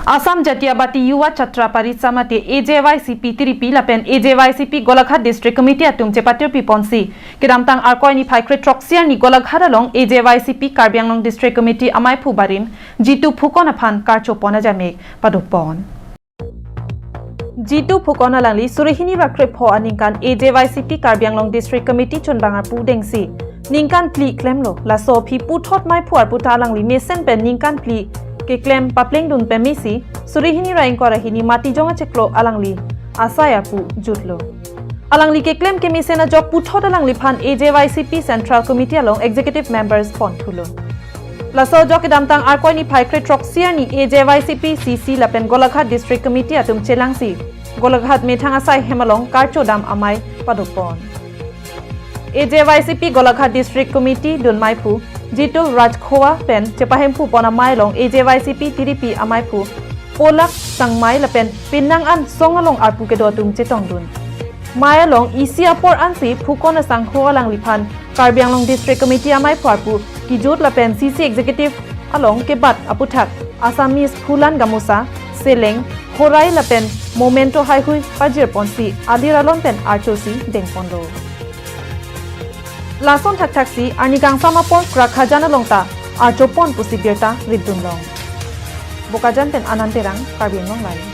Assam Jatiyabati Yuwa Chatra Parisamati AJYCP Tiripi Lapen AJYCP Golaghat District Committee atum Chepatir Piponsi Kiramtang Arkoi ni Paikre Troxia ni Golaghat along AJYCP Karbi Anglong District Committee Amai Phubarin Jitu Phukonaphan Karchopona Jame Padupon Jitu Phukona Langli Surihini Rakrip Ho Aningkan AJYCP Karbi Anglong District Committee Chunbangar Pudengsi Ningkan Pli Klemlo Laso Pi Puthot Mai Phuar Puta Langli Mesen Pen Ningkan Pli ke claim papling dun pemisi surihini raing korahini mati jonga cheklo alangli asaya pu jutlo alangli ke claim ke misena job puthot alangli phan AJYCP Central Committee along executive members pon thulo laso jok damtang arkoi ni phaikre troxia ni AJYCP CC Lapen Golaghat District Committee atum chelangsi Golaghat methang asai hemalong karchodam amai padopon AJYCP Golaghat District Committee dun maipu Jitul Rajkhoa pen Chepahempu pona mailong AJYCP Tiripi amaipu Polak sangmai lapen pinang an songalong arpu kedotum chetong dun Mayalong isiapor ansi phukona sangkho alang lipan Karbi Anglong District Committee amaipu arpu kijut lapen CC Executive along kebat aputhak Assamese Phulan Gamusa Seleng Horai lapen Momento Haihui Pajir Ponsi Adiralon pen Archosi Dengpondo Lason thak thaksi arnigang samapon krakhajana longta archopon pusibirta ridunlong bokajan ten ananterang Karbi Anglong lai